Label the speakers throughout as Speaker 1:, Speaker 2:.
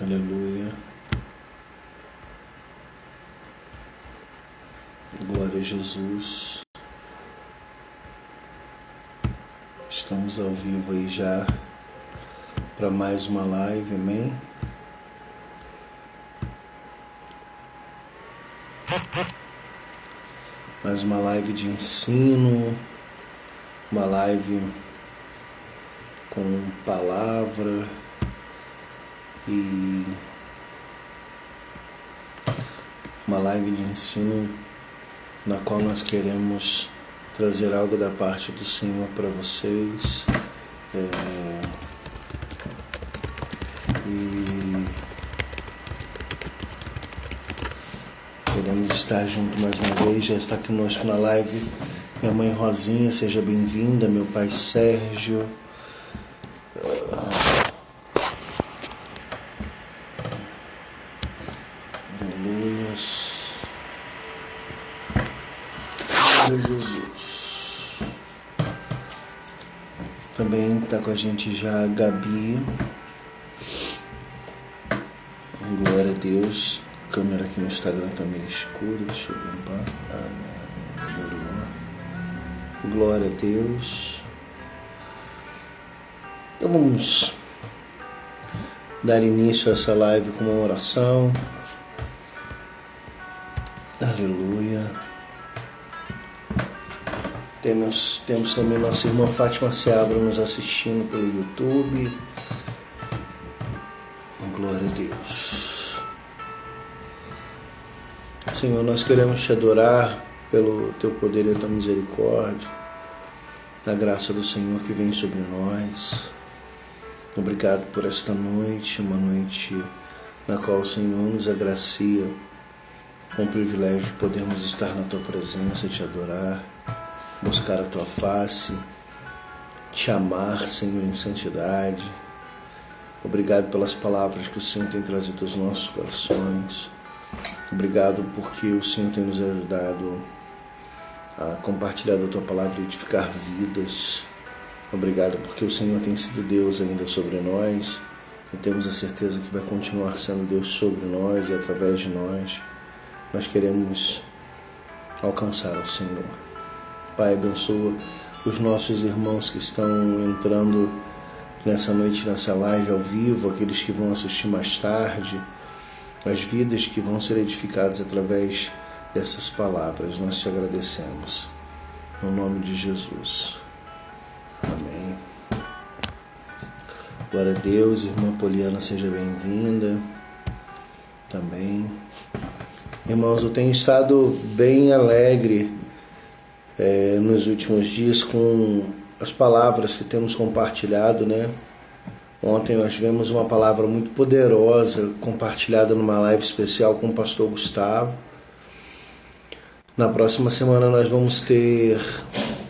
Speaker 1: Aleluia. Glória a Jesus. Estamos ao vivo aí já para mais uma live, amém? Mais uma live de ensino, uma live com palavra e uma live de ensino na qual nós queremos trazer algo da parte do Senhor para vocês e queremos estar junto mais uma vez. Já está conosco na live minha mãe Rosinha, seja bem-vinda, meu pai Sérgio, Jesus. Também está com a gente já a Gabi. Glória a Deus. A câmera aqui no Instagram tá meio escura. Deixa eu limpar. Glória a Deus. Então vamos dar início a essa live com uma oração. Aleluia. Temos também nossa irmã Fátima Seabra nos assistindo pelo YouTube. Glória a Deus. Senhor, nós queremos te adorar pelo teu poder e a tua misericórdia, da graça do Senhor que vem sobre nós. Obrigado por esta noite, uma noite na qual o Senhor nos agracia com o privilégio de podermos estar na tua presença, te adorar, buscar a tua face, te amar, Senhor, em santidade. Obrigado pelas palavras que o Senhor tem trazido aos nossos corações. Obrigado porque o Senhor tem nos ajudado a compartilhar da tua palavra e edificar vidas. Obrigado porque o Senhor tem sido Deus ainda sobre nós e temos a certeza que vai continuar sendo Deus sobre nós e através de nós. Nós queremos alcançar ao Senhor. Pai, abençoa os nossos irmãos que estão entrando nessa noite, nessa live ao vivo, aqueles que vão assistir mais tarde, as vidas que vão ser edificadas através dessas palavras. Nós te agradecemos. No nome de Jesus. Amém. Glória a Deus. Irmã Poliana, seja bem-vinda também. Irmãos, eu tenho estado bem alegre nos últimos dias com as palavras que temos compartilhado, né? Ontem nós tivemos uma palavra muito poderosa compartilhada numa live especial com o pastor Gustavo. Na próxima semana nós vamos ter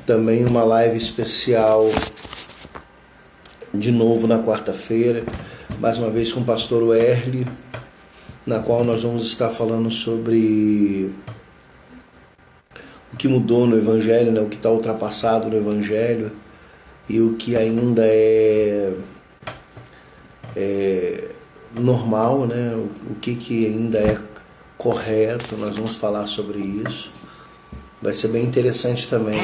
Speaker 1: também uma live especial de novo na quarta-feira, mais uma vez com o pastor Werli, na qual nós vamos estar falando sobre o que mudou no Evangelho, né? O que está ultrapassado no Evangelho e o que ainda é normal, né? O que ainda é correto. Nós vamos falar sobre isso. Vai ser bem interessante também.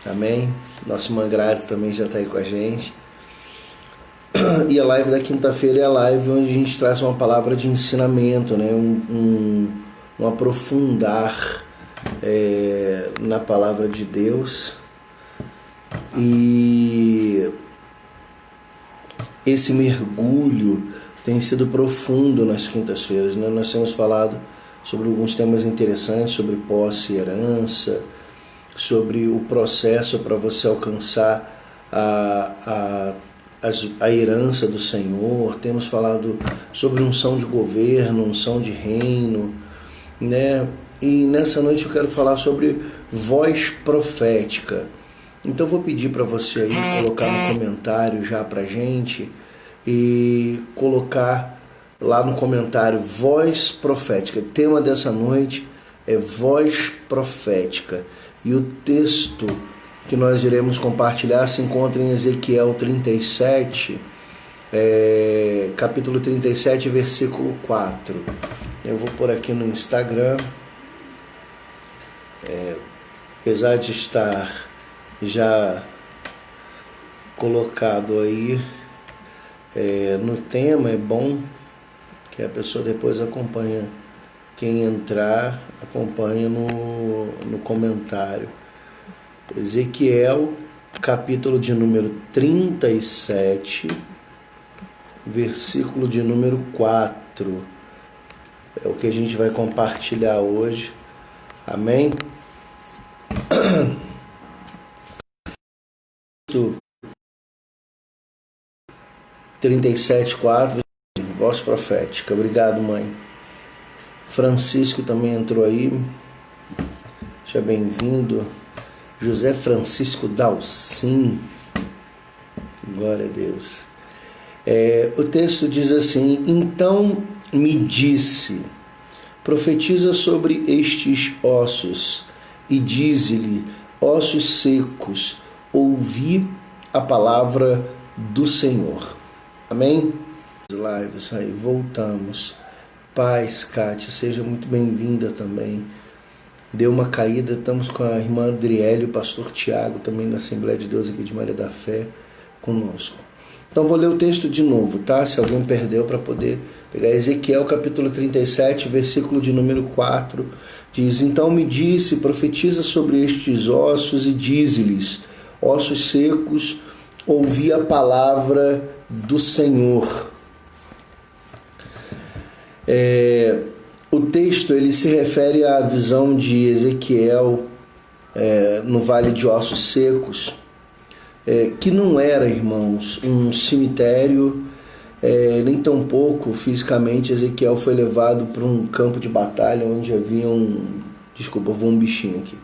Speaker 1: Amém? Nossa irmã Grazi também já está aí com a gente. E a live da quinta-feira é a live onde a gente traz uma palavra de ensinamento, né? Um aprofundar na palavra de Deus. E esse mergulho tem sido profundo nas quintas-feiras, né? Nós temos falado sobre alguns temas interessantes, sobre posse e herança, sobre o processo para você alcançar a herança do Senhor. Temos falado sobre unção de governo, unção de reino, né? E nessa noite eu quero falar sobre voz profética. Então eu vou pedir para você aí colocar no comentário já pra gente e colocar lá no comentário voz profética. O tema dessa noite é voz profética. E o texto que nós iremos compartilhar se encontra em Ezequiel 37, capítulo 37, versículo 4. Eu vou pôr aqui no Instagram, apesar de estar já colocado aí no tema, é bom que a pessoa depois acompanha, quem entrar acompanha no comentário. Ezequiel, capítulo de número 37, versículo de número 4. É o que a gente vai compartilhar hoje. Amém? 37:4, voz profética. Obrigado, mãe. Francisco também entrou aí. Seja bem-vindo. José Francisco Dalcin. Glória a Deus. O texto diz assim: então me disse, profetiza sobre estes ossos e dize-lhe, ossos secos, ouvi a palavra do Senhor. Amém? Lives aí, voltamos. Paz, Kátia, seja muito bem-vinda também. Deu uma caída, estamos com a irmã Adriele e o pastor Tiago, também da Assembleia de Deus aqui de Maria da Fé, conosco. Então vou ler o texto de novo, tá? Se alguém perdeu, para poder pegar. Ezequiel capítulo 37, versículo de número 4, diz: então me disse, profetiza sobre estes ossos e dize-lhes, ossos secos, ouvi a palavra do Senhor. O texto ele se refere à visão de Ezequiel no Vale de Ossos Secos, que não era, irmãos, um cemitério, nem tampouco fisicamente. Ezequiel foi levado para um campo de batalha onde haviam, desculpa, vou um bichinho aqui,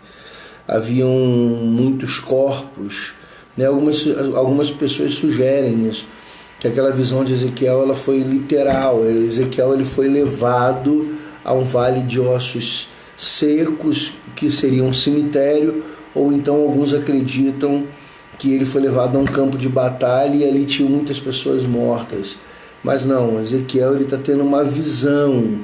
Speaker 1: haviam muitos corpos, né? Algumas pessoas sugerem isso, que aquela visão de Ezequiel ela foi literal. Ezequiel ele foi levado a um vale de ossos secos, que seria um cemitério, ou então alguns acreditam que ele foi levado a um campo de batalha e ali tinha muitas pessoas mortas. Mas não, Ezequiel está tendo uma visão,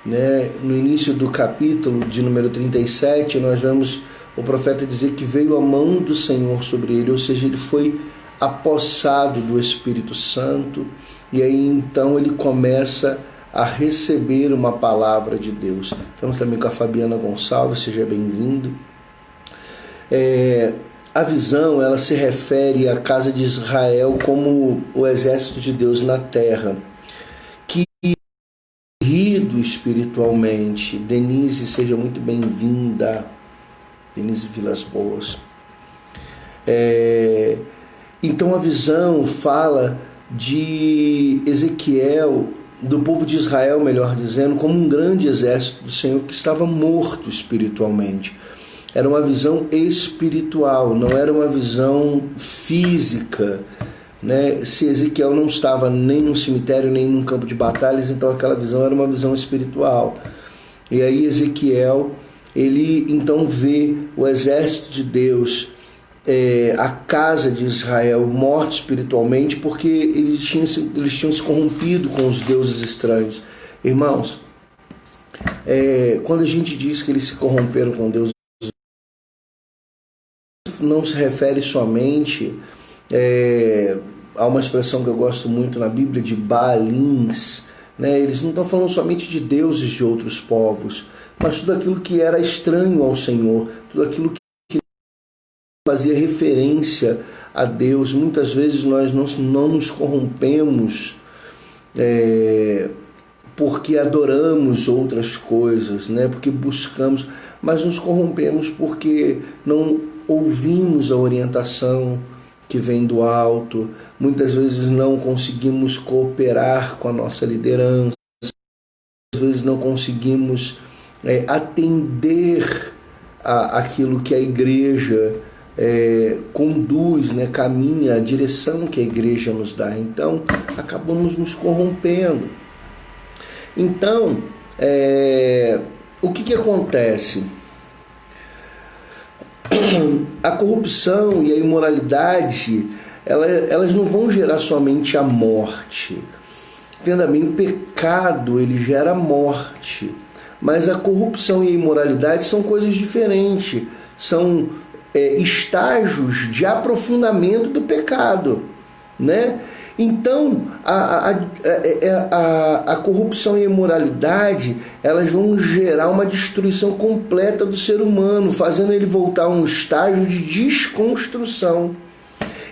Speaker 1: né? No início do capítulo de número 37, nós vemos o profeta dizer que veio a mão do Senhor sobre ele, ou seja, ele foi apossado do Espírito Santo, e aí então ele começa a receber uma palavra de Deus. Estamos também com a Fabiana Gonçalves, seja bem-vindo. A visão ela se refere à casa de Israel como o exército de Deus na terra, que rido espiritualmente. Denise, seja muito bem-vinda. Denise Vilas Boas. Então a visão fala de Ezequiel, do povo de Israel, melhor dizendo, como um grande exército do Senhor que estava morto espiritualmente. Era uma visão espiritual, não era uma visão física, né? Se Ezequiel não estava nem num cemitério, nem num campo de batalhas, então aquela visão era uma visão espiritual. E aí Ezequiel, ele então vê o exército de Deus, a casa de Israel, morto espiritualmente, porque eles tinham se corrompido com os deuses estranhos. Irmãos, quando a gente diz que eles se corromperam com Deus, não se refere somente a uma expressão que eu gosto muito na Bíblia, de Baalins, né? Eles não estão falando somente de deuses de outros povos, mas tudo aquilo que era estranho ao Senhor, tudo aquilo que fazia referência a Deus. Muitas vezes nós não nos corrompemos porque adoramos outras coisas, né? Porque buscamos, mas nos corrompemos porque não ouvimos a orientação que vem do alto. Muitas vezes não conseguimos cooperar com a nossa liderança, às vezes não conseguimos atender aquilo que a igreja conduz, né, caminha, a direção que a igreja nos dá. Então, acabamos nos corrompendo. Então, o que acontece? A corrupção e a imoralidade, elas não vão gerar somente a morte. Entenda bem, o pecado ele gera morte, mas a corrupção e a imoralidade são coisas diferentes, são estágios de aprofundamento do pecado, né? Então, a corrupção e a imoralidade, elas vão gerar uma destruição completa do ser humano, fazendo ele voltar a um estágio de desconstrução.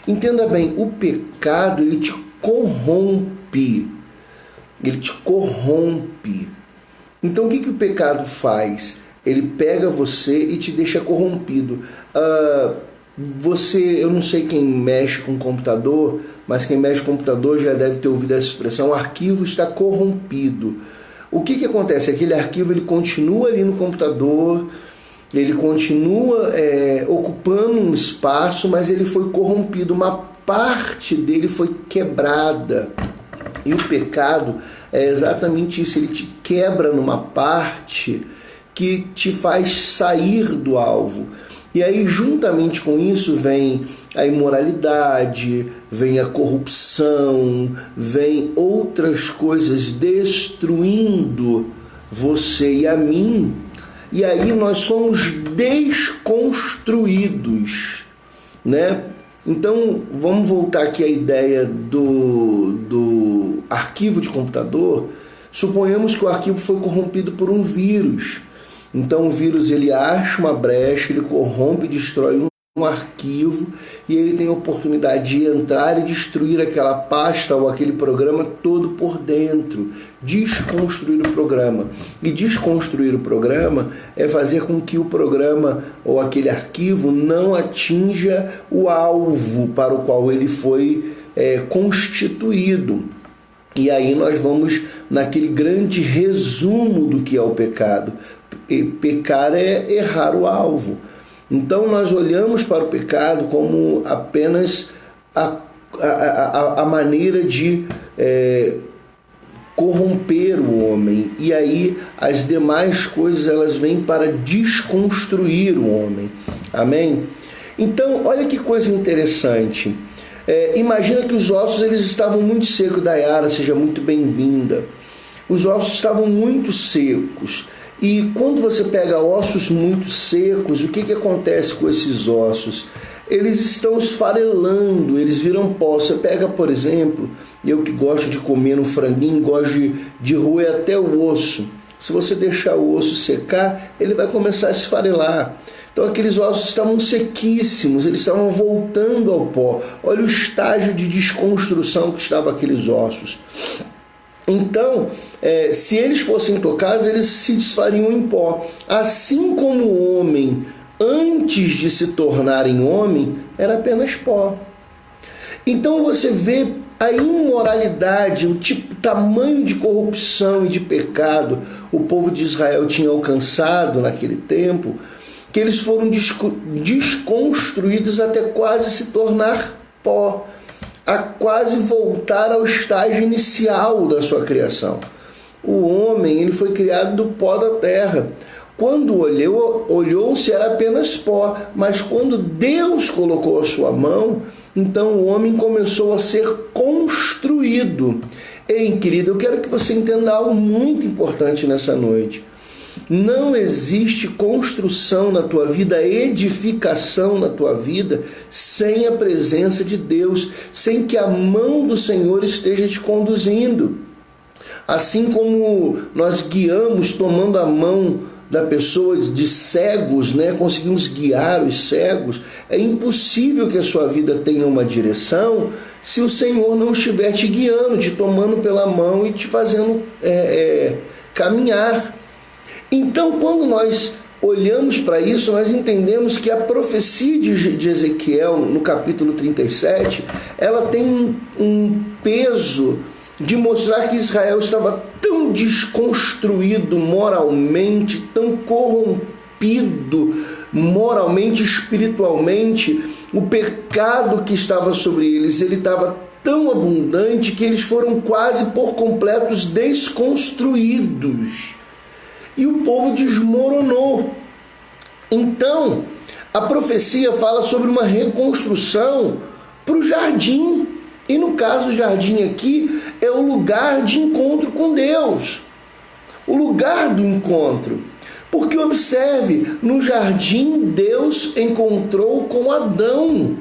Speaker 1: Entenda bem, o pecado, ele te corrompe. Ele te corrompe. Então, o que o pecado faz? Ele pega você e te deixa corrompido. Eu não sei quem mexe com computador, mas quem mexe com computador já deve ter ouvido essa expressão: o arquivo está corrompido. O que acontece? Aquele arquivo ele continua ali no computador, ele continua ocupando um espaço, mas ele foi corrompido, uma parte dele foi quebrada. E o pecado é exatamente isso, ele te quebra numa parte que te faz sair do alvo. E aí, juntamente com isso, vem a imoralidade, vem a corrupção, vem outras coisas destruindo você e a mim. E aí nós somos desconstruídos, né? Então, vamos voltar aqui à ideia do arquivo de computador. Suponhamos que o arquivo foi corrompido por um vírus. Então o vírus ele acha uma brecha, ele corrompe, destrói um arquivo e ele tem a oportunidade de entrar e destruir aquela pasta ou aquele programa todo por dentro, desconstruir o programa. E desconstruir o programa é fazer com que o programa ou aquele arquivo não atinja o alvo para o qual ele foi constituído. E aí nós vamos naquele grande resumo do que é o pecado. E pecar é errar o alvo. Então nós olhamos para o pecado como apenas a maneira de corromper o homem. E aí as demais coisas elas vêm para desconstruir o homem. Amém? Então olha que coisa interessante. Imagina que os ossos eles estavam muito secos. Dayara, seja muito bem-vinda. Os ossos estavam muito secos. E quando você pega ossos muito secos, o que acontece com esses ossos? Eles estão esfarelando, eles viram pó. Você pega, por exemplo, eu que gosto de comer um franguinho, gosto de roer até o osso. Se você deixar o osso secar, ele vai começar a esfarelar. Então aqueles ossos estavam sequíssimos, eles estavam voltando ao pó. Olha o estágio de desconstrução que estavam aqueles ossos. Então, se eles fossem tocados, eles se desfariam em pó. Assim como o homem, antes de se tornarem homem, era apenas pó. Então você vê a imoralidade, o tamanho de corrupção e de pecado o povo de Israel tinha alcançado naquele tempo, que eles foram desconstruídos até quase se tornar pó, a quase voltar ao estágio inicial da sua criação. O homem ele foi criado do pó da terra. Quando olhou-se era apenas pó, mas quando Deus colocou a sua mão, então o homem começou a ser construído. Ei, querido, eu quero que você entenda algo muito importante nessa noite. Não existe construção na tua vida, edificação na tua vida, sem a presença de Deus, sem que a mão do Senhor esteja te conduzindo. Assim como nós guiamos tomando a mão da pessoa de cegos, conseguimos guiar os cegos, é impossível que a sua vida tenha uma direção se o Senhor não estiver te guiando, te tomando pela mão e te fazendo caminhar. Então, quando nós olhamos para isso, nós entendemos que a profecia de Ezequiel, no capítulo 37, ela tem um peso de mostrar que Israel estava tão desconstruído moralmente, tão corrompido moralmente, espiritualmente, o pecado que estava sobre eles, ele estava tão abundante que eles foram quase por completos desconstruídos. E o povo desmoronou. Então, a profecia fala sobre uma reconstrução para o jardim. E no caso, o jardim aqui é o lugar de encontro com Deus. O lugar do encontro. Porque observe, no jardim Deus encontrou com Adão.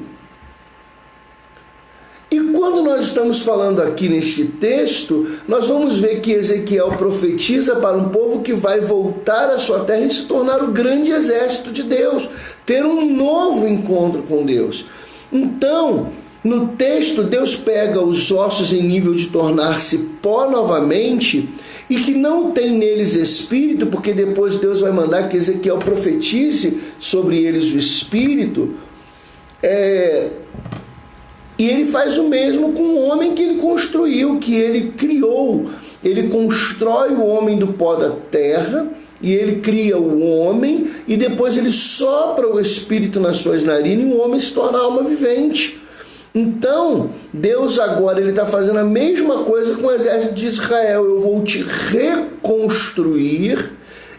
Speaker 1: E quando nós estamos falando aqui neste texto, nós vamos ver que Ezequiel profetiza para um povo que vai voltar à sua terra e se tornar o grande exército de Deus, ter um novo encontro com Deus. Então, no texto, Deus pega os ossos em nível de tornar-se pó novamente e que não tem neles espírito, porque depois Deus vai mandar que Ezequiel profetize sobre eles o espírito. E ele faz o mesmo com o homem que ele construiu, que ele criou. Ele constrói o homem do pó da terra, e ele cria o homem, e depois ele sopra o espírito nas suas narinas, e o homem se torna alma vivente. Então, Deus agora está fazendo a mesma coisa com o exército de Israel. Eu vou te reconstruir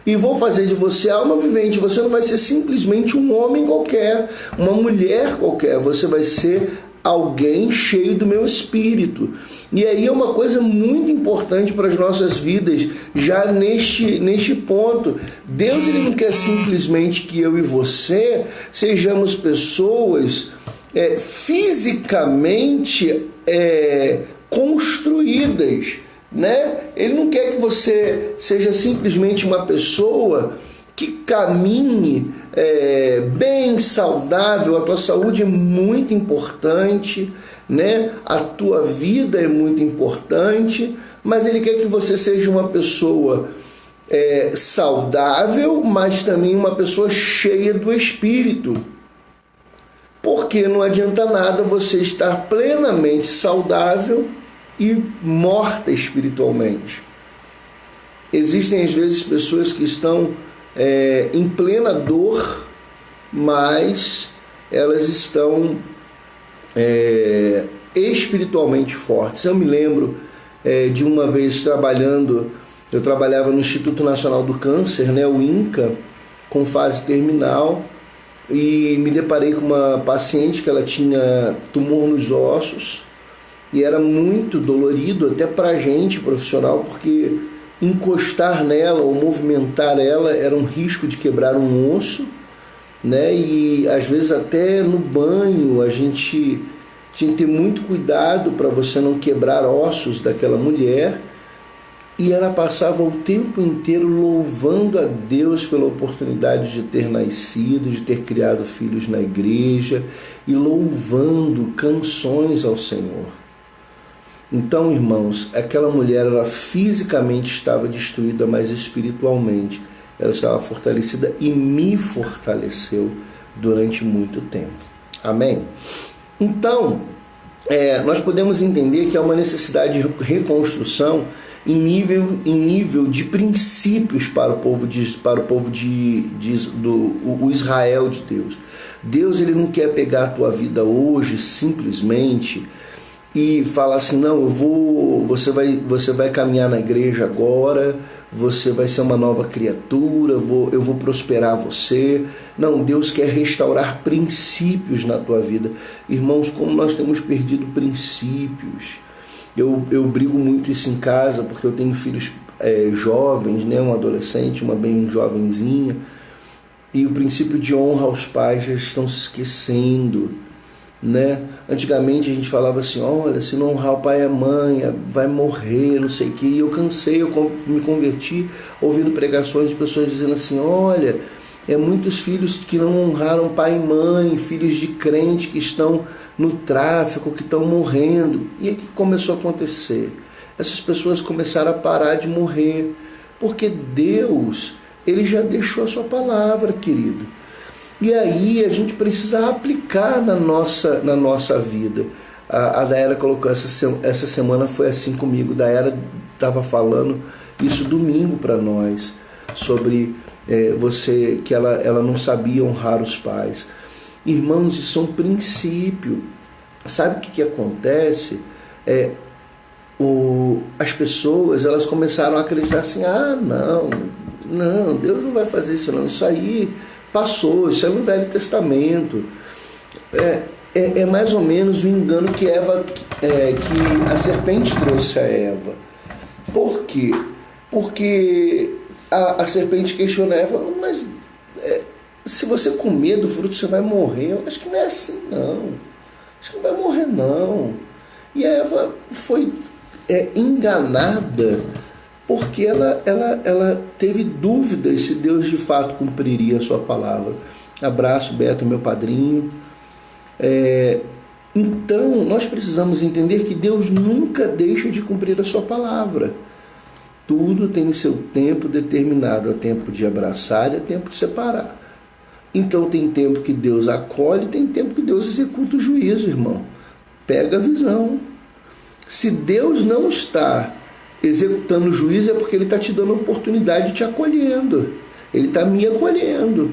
Speaker 1: e vou fazer de você alma vivente. Você não vai ser simplesmente um homem qualquer, uma mulher qualquer. Você vai ser alguém cheio do meu espírito. E aí é uma coisa muito importante para as nossas vidas, já neste ponto. Deus ele não quer simplesmente que eu e você sejamos pessoas fisicamente construídas, né? Ele não quer que você seja simplesmente uma pessoa que caminhe bem, saudável. A tua saúde é muito importante, né? A tua vida é muito importante, mas ele quer que você seja uma pessoa saudável, mas também uma pessoa cheia do Espírito. Porque não adianta nada você estar plenamente saudável e morta espiritualmente. Existem às vezes pessoas que estão em plena dor, mas elas estão espiritualmente fortes. Eu me lembro de uma vez eu trabalhava no Instituto Nacional do Câncer, né, o INCA, com fase terminal, e me deparei com uma paciente que ela tinha tumor nos ossos, e era muito dolorido até para a gente profissional, porque encostar nela ou movimentar ela era um risco de quebrar um osso, né? E às vezes até no banho a gente tinha que ter muito cuidado para você não quebrar ossos daquela mulher. E ela passava o tempo inteiro louvando a Deus pela oportunidade de ter nascido, de ter criado filhos na igreja, e louvando canções ao Senhor. Então, irmãos, aquela mulher, ela fisicamente estava destruída, mas espiritualmente ela estava fortalecida e me fortaleceu durante muito tempo. Amém? Então, nós podemos entender que há uma necessidade de reconstrução em nível de princípios para o povo do Israel de Deus. Deus ele não quer pegar a tua vida hoje simplesmente e falar assim, não, você vai caminhar na igreja agora, você vai ser uma nova criatura, eu vou prosperar você. Não, Deus quer restaurar princípios na tua vida. Irmãos, como nós temos perdido princípios. Eu brigo muito isso em casa, porque eu tenho filhos jovens, né? Um adolescente, uma bem jovenzinha, e o princípio de honra aos pais já estão se esquecendo, né? Antigamente a gente falava assim, olha, se não honrar o pai e a mãe, vai morrer, não sei o que. E eu cansei, eu me converti ouvindo pregações de pessoas dizendo assim, olha, muitos filhos que não honraram pai e mãe, filhos de crente que estão no tráfico, que estão morrendo. E aí o que começou a acontecer? Essas pessoas começaram a parar de morrer, porque Deus, ele já deixou a sua palavra, querido. E aí a gente precisa aplicar na nossa vida. A Daera colocou, essa semana foi assim comigo, Daera estava falando isso domingo para nós, sobre que ela não sabia honrar os pais. Irmãos, isso é um princípio. Sabe o que acontece? As pessoas, elas começaram a acreditar assim, não, Deus não vai fazer isso não, isso aí passou, isso é no Velho Testamento. é mais ou menos o engano que que a serpente trouxe a Eva. Por quê? Porque a serpente questiona a Eva, mas se você comer do fruto você vai morrer. Eu acho que não é assim, não. Acho que não vai morrer, não. E a Eva foi enganada porque ela teve dúvidas se Deus de fato cumpriria a sua palavra. Abraço, Beto, meu padrinho. Então, nós precisamos entender que Deus nunca deixa de cumprir a sua palavra. Tudo tem seu tempo determinado. É tempo de abraçar e é tempo de separar. Então, tem tempo que Deus acolhe, tem tempo que Deus executa o juízo, irmão. Pega a visão. Se Deus não está executando o juízo, é porque Ele está te dando a oportunidade de te acolhendo. Ele está me acolhendo.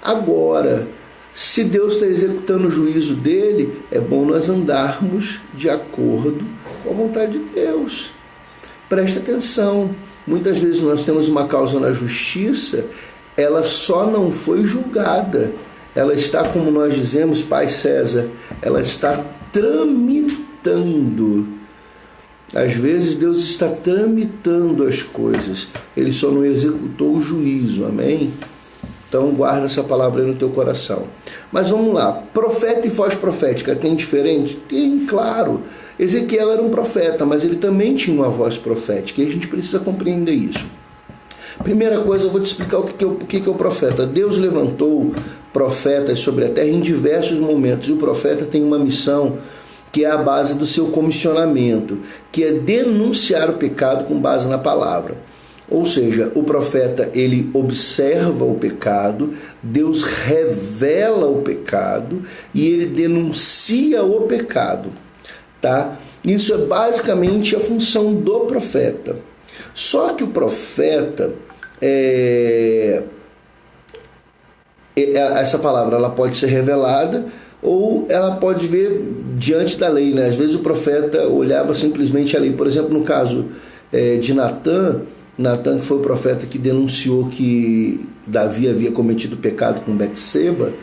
Speaker 1: Agora, se Deus está executando o juízo dele, é bom nós andarmos de acordo com a vontade de Deus. Preste atenção. Muitas vezes nós temos uma causa na justiça, ela só não foi julgada. Ela está, como nós dizemos, Pai César, ela está tramitando. Às vezes Deus está tramitando as coisas. Ele só não executou o juízo. Amém? Então guarda essa palavra aí no teu coração. Mas vamos lá. Profeta e voz profética tem diferente? Tem, claro. Ezequiel era um profeta, mas ele também tinha uma voz profética. E a gente precisa compreender isso. Primeira coisa, eu vou te explicar o que é o profeta. Deus levantou profetas sobre a terra em diversos momentos. E o profeta tem uma missão que é a base do seu comissionamento, que é denunciar o pecado com base na palavra. Ou seja, o profeta, ele observa o pecado, Deus revela o pecado e ele denuncia o pecado. Tá? Isso é basicamente a função do profeta. Só que o profeta, essa palavra ela pode ser revelada ou ela pode ver diante da lei, né? Às vezes o profeta olhava simplesmente a lei. Por exemplo, no caso de Natã, que foi o profeta que denunciou que Davi havia cometido pecado com Betseba,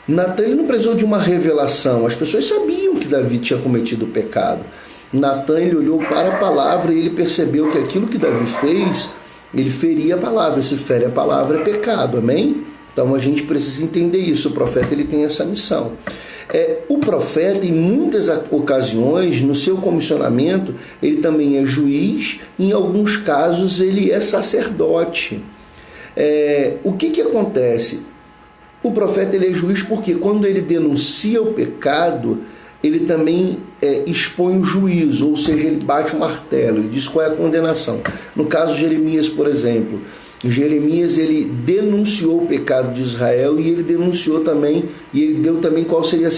Speaker 1: Natã ele não precisou de uma revelação. As pessoas sabiam que Davi tinha cometido pecado. Natã ele olhou para a palavra e ele percebeu que aquilo que Davi fez, ele feria a palavra. Se fere a palavra é pecado, amém? Então a gente precisa entender isso. O profeta ele tem essa missão. O profeta, em muitas ocasiões, no seu comissionamento, ele também é juiz, em alguns casos ele é sacerdote. O que acontece? O profeta ele é juiz porque quando ele denuncia o pecado, ele também expõe o juízo, ou seja, ele bate o martelo, ele diz qual é a condenação. No caso de Jeremias, por exemplo, Jeremias ele denunciou o pecado de Israel e ele denunciou também, e ele deu também qual seria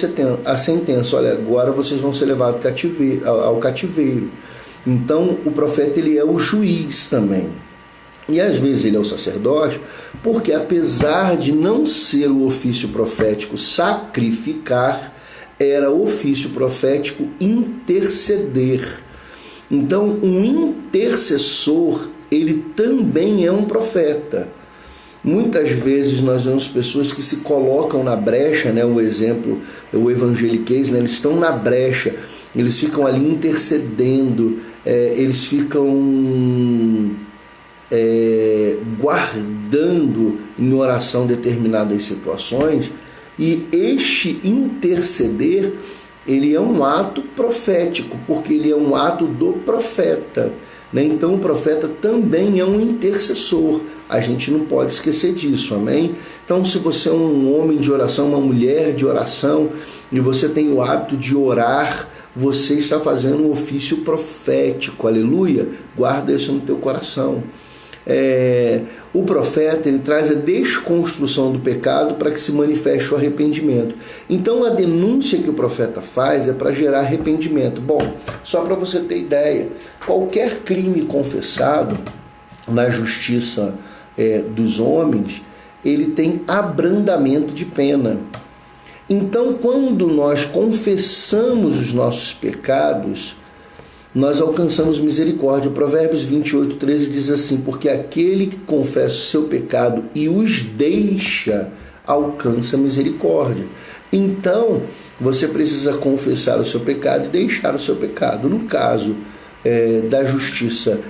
Speaker 1: a sentença. Olha, agora vocês vão ser levados ao cativeiro. Então o profeta ele é o juiz também. E às vezes ele é o sacerdote, porque apesar de não ser o ofício profético sacrificar, era o ofício profético interceder. Então um intercessor ele também é um profeta. Muitas vezes nós vemos pessoas que se colocam na brecha, né? O exemplo, o evangeliquez, né? Eles estão na brecha, eles ficam ali intercedendo, eles ficam guardando em oração determinadas situações, e este interceder, ele é um ato profético, porque ele é um ato do profeta. Então o profeta também é um intercessor. A gente não pode esquecer disso, amém? Então se você é um homem de oração, uma mulher de oração, e você tem o hábito de orar, você está fazendo um ofício profético, aleluia? Guarda isso no teu coração. O profeta ele traz a desconstrução do pecado para que se manifeste o arrependimento. Então a denúncia que o profeta faz é para gerar arrependimento. Bom, só para você ter ideia, qualquer crime confessado na justiça dos homens, ele tem abrandamento de pena. Então quando nós confessamos os nossos pecados, nós alcançamos misericórdia. O Provérbios 28:13 diz assim: porque aquele que confessa o seu pecado e os deixa, alcança misericórdia. Então, você precisa confessar o seu pecado e deixar o seu pecado. No caso da justiça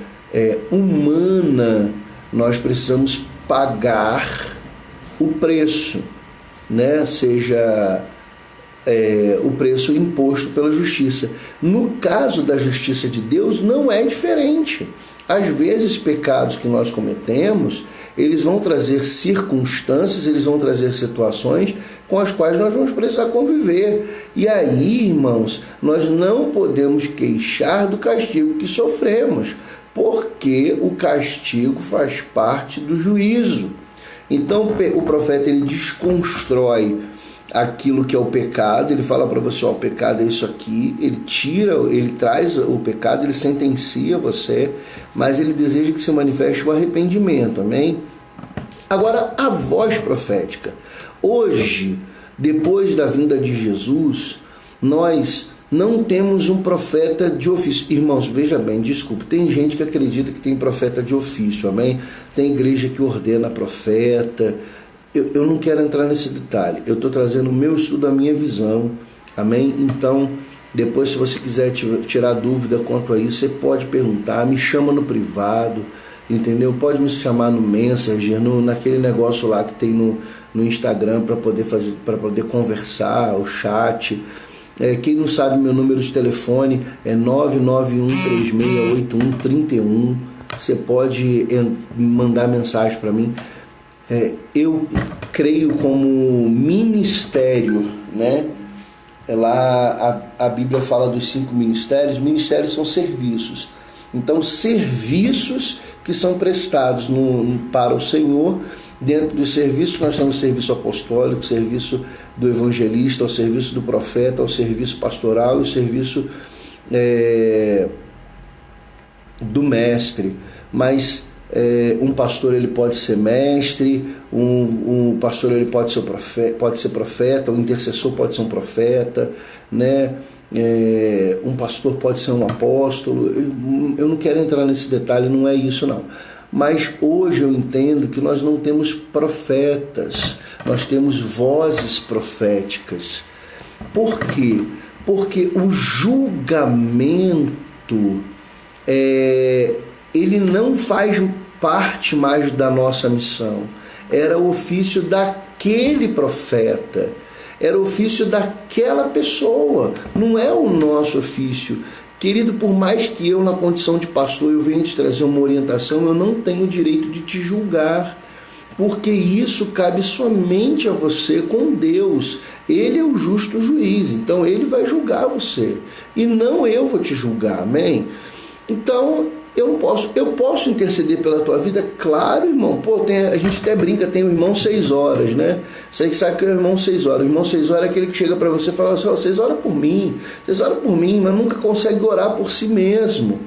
Speaker 1: humana, nós precisamos pagar o preço, né? Seja o preço imposto pela justiça. No caso da justiça de Deus, não é diferente. Às vezes, pecados que nós cometemos, eles vão trazer circunstâncias, eles vão trazer situações com as quais nós vamos precisar conviver. E aí, irmãos, nós não podemos queixar do castigo que sofremos, porque o castigo faz parte do juízo. Então, o profeta ele desconstrói aquilo que é o pecado, ele fala para você, o pecado é isso aqui, ele traz o pecado, ele sentencia você, mas ele deseja que se manifeste o arrependimento, amém? Agora, a voz profética. Hoje, depois da vinda de Jesus, nós não temos um profeta de ofício. Irmãos, veja bem, desculpe, tem gente que acredita que tem profeta de ofício, amém? Tem igreja que ordena profeta. Eu não quero entrar nesse detalhe, eu estou trazendo o meu estudo, a minha visão, amém? Então, depois, se você quiser tirar dúvida quanto a isso, você pode perguntar, me chama no privado, entendeu? Pode me chamar no Messenger, naquele negócio lá que tem no Instagram para poder conversar, o chat. Quem não sabe, meu número de telefone é 991368131. Você pode mandar mensagem para mim. Eu creio como ministério, né? Lá a Bíblia fala dos 5 ministérios. Ministérios são serviços. Então, serviços que são prestados para o Senhor. Dentro dos serviços, nós temos o serviço apostólico, o serviço do evangelista, o serviço do profeta, o serviço pastoral e o serviço do mestre. Mas um pastor ele pode ser mestre, um pastor ele pode ser profeta, um intercessor pode ser um profeta, né? Um pastor pode ser um apóstolo. Eu não quero entrar nesse detalhe, não é isso não. Mas hoje eu entendo que nós não temos profetas, nós temos vozes proféticas. Por quê? Porque o julgamento ele não faz parte mais da nossa missão. Era o ofício daquele profeta, era o ofício daquela pessoa, não é o nosso ofício. Querido, por mais que eu, na condição de pastor, eu venha te trazer uma orientação, eu não tenho o direito de te julgar, porque isso cabe somente a você com Deus. Ele é o justo juiz, então ele vai julgar você, e não eu vou te julgar, amém? Então, eu posso interceder pela tua vida? Claro, irmão. A gente até brinca, tem o irmão 6 horas, né? Você que sabe que é o irmão 6 horas. O irmão 6 horas é aquele que chega para você e fala assim, vocês oram por mim, mas nunca consegue orar por si mesmo,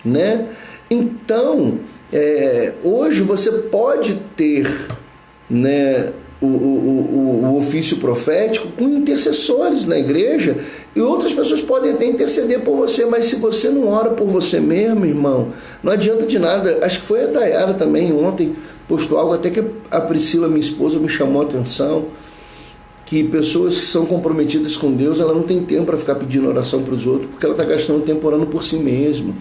Speaker 1: né? Então, hoje você pode ter, né, o ofício profético com intercessores na igreja, e outras pessoas podem até interceder por você, mas se você não ora por você mesmo, irmão, não adianta de nada. Acho que foi a Dayara também ontem postou algo, até que a Priscila, minha esposa, me chamou a atenção, que pessoas que são comprometidas com Deus, ela não tem tempo para ficar pedindo oração para os outros, porque ela está gastando tempo orando por si mesmo,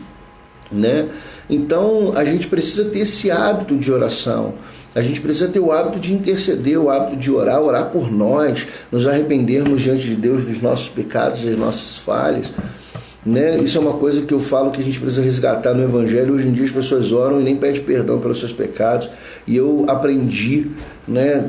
Speaker 1: né? Então a gente precisa ter esse hábito de oração. A gente precisa ter o hábito de interceder, o hábito de orar por nós, nos arrependermos diante de Deus dos nossos pecados, das nossas falhas, né? Isso é uma coisa que eu falo que a gente precisa resgatar no Evangelho. Hoje em dia as pessoas oram e nem pedem perdão pelos seus pecados, e eu aprendi, né,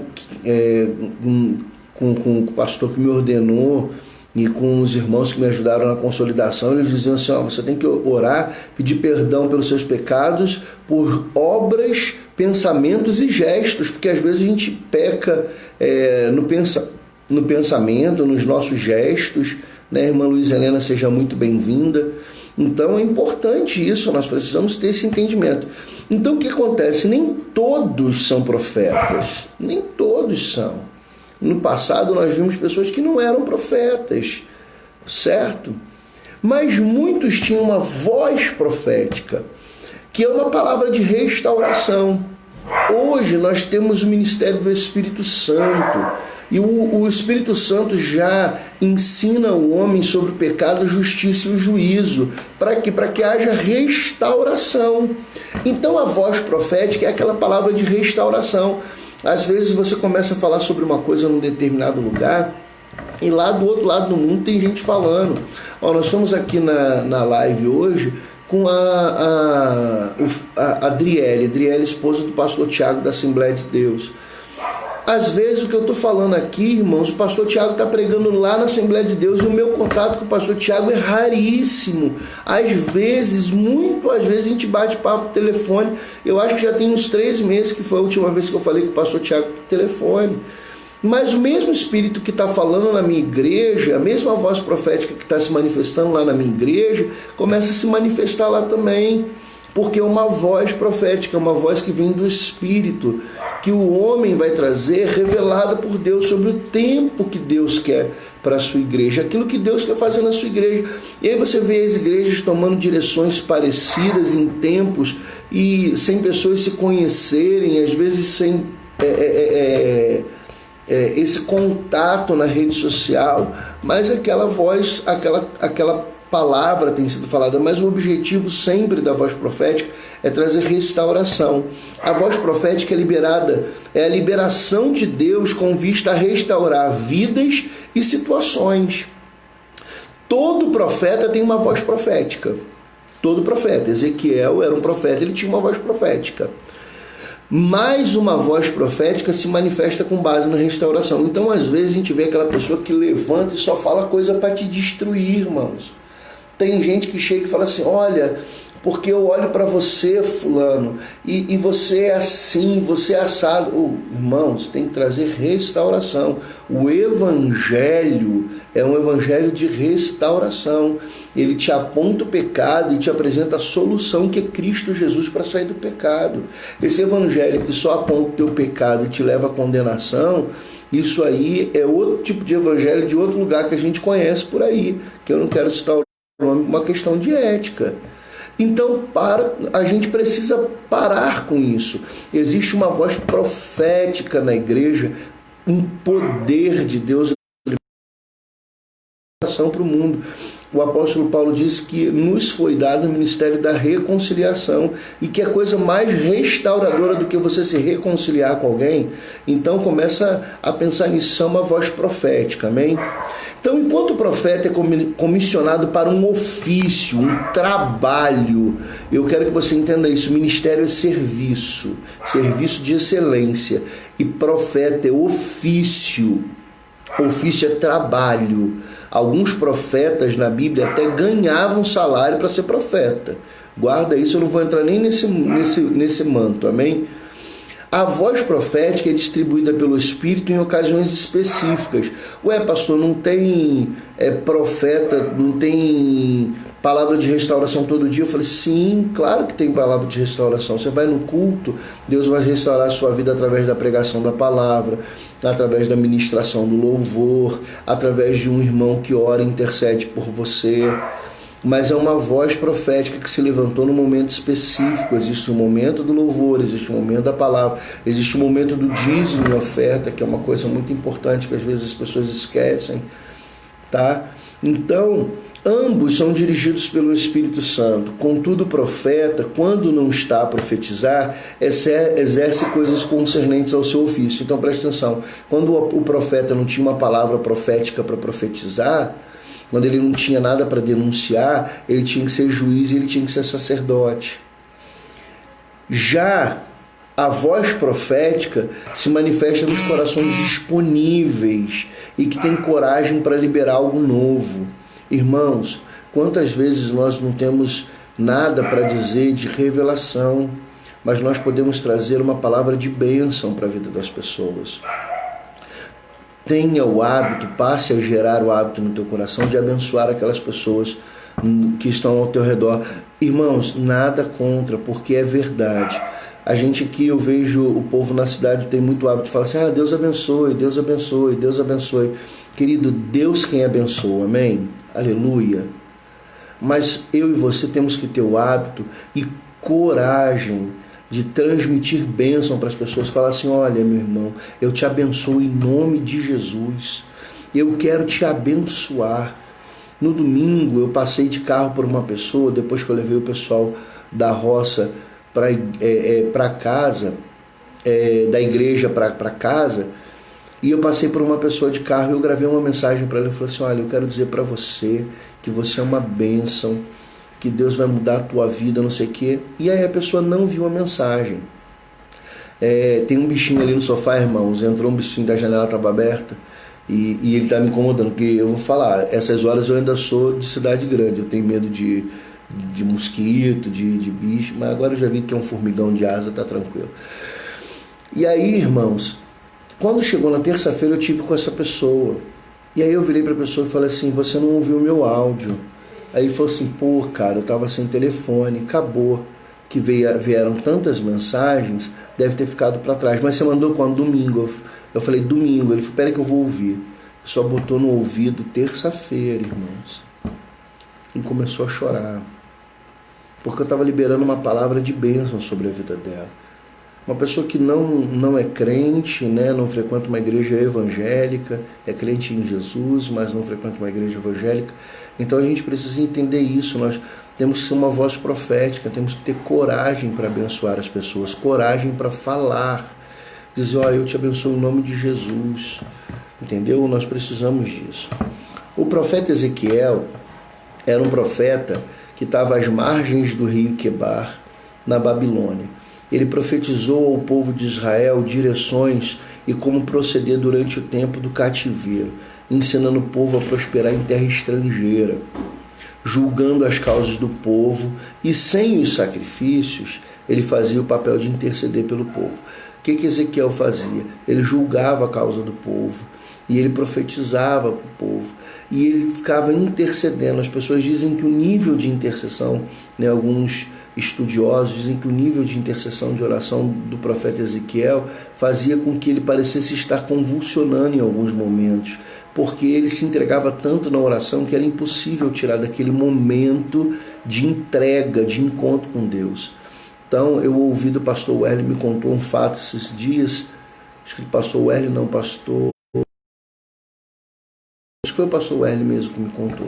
Speaker 1: com o pastor que me ordenou e com os irmãos que me ajudaram na consolidação. Eles diziam assim, você tem que orar, pedir perdão pelos seus pecados por obras, pensamentos e gestos, porque às vezes a gente peca no pensamento, nos nossos gestos, né? Irmã Luiz Helena, seja muito bem-vinda. Então é importante isso, nós precisamos ter esse entendimento. Então o que acontece? Nem todos são profetas, nem todos são. No passado nós vimos pessoas que não eram profetas, certo? Mas muitos tinham uma voz profética, que é uma palavra de restauração. Hoje nós temos o ministério do Espírito Santo, E o Espírito Santo já ensina o homem sobre o pecado, a justiça e o juízo. Para quê? Para que haja restauração. Então a voz profética é aquela palavra de restauração. Às vezes você começa a falar sobre uma coisa num determinado lugar, e lá do outro lado do mundo tem gente falando. Ó, nós estamos aqui na live hoje com a Adriele, esposa do pastor Tiago da Assembleia de Deus. Às vezes o que eu estou falando aqui, irmãos, o pastor Tiago está pregando lá na Assembleia de Deus e o meu contato com o pastor Tiago é raríssimo. Às vezes, às vezes a gente bate papo por telefone. Eu acho que já tem uns 3 meses que foi a última vez que eu falei com o pastor Tiago por telefone. Mas o mesmo Espírito que está falando na minha igreja, a mesma voz profética que está se manifestando lá na minha igreja, começa a se manifestar lá também. Porque é uma voz profética, uma voz que vem do Espírito, que o homem vai trazer revelada por Deus sobre o tempo que Deus quer para a sua igreja, aquilo que Deus quer fazer na sua igreja. E aí você vê as igrejas tomando direções parecidas em tempos e sem pessoas se conhecerem, às vezes sem esse contato na rede social, mas aquela voz, aquela palavra tem sido falada, mas o objetivo sempre da voz profética é trazer restauração. A voz profética é a liberação de Deus com vista a restaurar vidas e situações. Todo profeta tem uma voz profética. Todo profeta. Ezequiel era um profeta, ele tinha uma voz profética. Mas uma voz profética se manifesta com base na restauração. Então, às vezes, a gente vê aquela pessoa que levanta e só fala coisa para te destruir, irmãos. Tem gente que chega e fala assim, olha, porque eu olho para você, fulano, e você é assim, você é assado. Irmãos, tem que trazer restauração. O evangelho é um evangelho de restauração. Ele te aponta o pecado e te apresenta a solução que é Cristo Jesus para sair do pecado. Esse evangelho que só aponta o teu pecado e te leva à condenação, isso aí é outro tipo de evangelho de outro lugar que a gente conhece por aí, que eu não quero citar o nome, uma questão de ética. Então, a gente precisa parar com isso. Existe uma voz profética na igreja, um poder de Deus para o mundo. O apóstolo Paulo disse que nos foi dado o ministério da reconciliação e que a coisa mais restauradora do que você se reconciliar com alguém, então começa a pensar nisso, é uma voz profética, amém? Então, enquanto o profeta é comissionado para um ofício, um trabalho, eu quero que você entenda isso, ministério é serviço, serviço de excelência, e profeta é ofício é trabalho. Alguns profetas na Bíblia até ganhavam salário para ser profeta. Guarda isso, eu não vou entrar nem nesse manto, amém? A voz profética é distribuída pelo Espírito em ocasiões específicas. Ué, pastor, não tem profeta, não tem palavra de restauração todo dia? Eu falei, sim, claro que tem palavra de restauração. Você vai no culto, Deus vai restaurar a sua vida através da pregação da palavra, através da ministração do louvor, através de um irmão que ora e intercede por você. Mas é uma voz profética que se levantou num momento específico. Existe um momento do louvor, existe um momento da palavra, existe um momento do dízimo e oferta, que é uma coisa muito importante que às vezes as pessoas esquecem, tá? Então, ambos são dirigidos pelo Espírito Santo. Contudo, o profeta, quando não está a profetizar, exerce coisas concernentes ao seu ofício. Então, preste atenção. Quando o profeta não tinha uma palavra profética para profetizar, quando ele não tinha nada para denunciar, ele tinha que ser juiz e ele tinha que ser sacerdote. Já a voz profética se manifesta nos corações disponíveis e que tem coragem para liberar algo novo. Irmãos, quantas vezes nós não temos nada para dizer de revelação, mas nós podemos trazer uma palavra de bênção para a vida das pessoas. Tenha o hábito, passe a gerar o hábito no teu coração de abençoar aquelas pessoas que estão ao teu redor. Irmãos, nada contra, porque é verdade. A gente aqui, eu vejo o povo na cidade tem muito hábito de falar assim, Deus abençoe, Deus abençoe, Deus abençoe. Querido, Deus quem abençoa, amém? Aleluia. Mas eu e você temos que ter o hábito e coragem de transmitir bênção para as pessoas, falar assim: olha, meu irmão, eu te abençoo em nome de Jesus, eu quero te abençoar. No domingo eu passei de carro por uma pessoa, depois que eu levei o pessoal da roça para casa, da igreja para casa, e eu passei por uma pessoa de carro e eu gravei uma mensagem para ela e falei assim: olha, eu quero dizer para você que você é uma bênção, que Deus vai mudar a tua vida, não sei o quê. E aí a pessoa não viu a mensagem. Tem um bichinho ali no sofá, irmãos, entrou um bichinho, da janela estava aberta, e ele está me incomodando, porque eu vou falar, essas horas eu ainda sou de cidade grande, eu tenho medo de mosquito, de bicho, mas agora eu já vi que é um formigão de asa, tá tranquilo. E aí, irmãos, quando chegou na terça-feira eu tive com essa pessoa, e aí eu virei para a pessoa e falei assim: você não ouviu o meu áudio? Aí ele falou assim: pô, cara, eu tava sem telefone, acabou, que vieram tantas mensagens, deve ter ficado para trás. Mas você mandou quando? Domingo. Eu falei: domingo. Ele falou: peraí que eu vou ouvir. Só botou no ouvido terça-feira, irmãos. E começou a chorar, porque eu estava liberando uma palavra de bênção sobre a vida dela. Uma pessoa que não é crente, né, não frequenta uma igreja evangélica, é crente em Jesus, mas não frequenta uma igreja evangélica. Então a gente precisa entender isso. Nós temos que ser uma voz profética, temos que ter coragem para abençoar as pessoas, coragem para falar, dizer: ó, eu te abençoo em nome de Jesus, entendeu? Nós precisamos disso. O profeta Ezequiel era um profeta que estava às margens do rio Quebar, na Babilônia. Ele profetizou ao povo de Israel direções e como proceder durante o tempo do cativeiro, ensinando o povo a prosperar em terra estrangeira, julgando as causas do povo, e sem os sacrifícios, ele fazia o papel de interceder pelo povo. O que Ezequiel fazia? Ele julgava a causa do povo, e ele profetizava para o povo, e ele ficava intercedendo. As pessoas dizem que o nível de intercessão, né, alguns estudiosos dizem que o nível de intercessão, de oração do profeta Ezequiel fazia com que ele parecesse estar convulsionando em alguns momentos, porque ele se entregava tanto na oração que era impossível tirar daquele momento de entrega, de encontro com Deus. Então eu ouvi do pastor Wesley, me contou um fato esses dias, acho que o pastor Wesley não, acho que foi o pastor Wesley mesmo que me contou,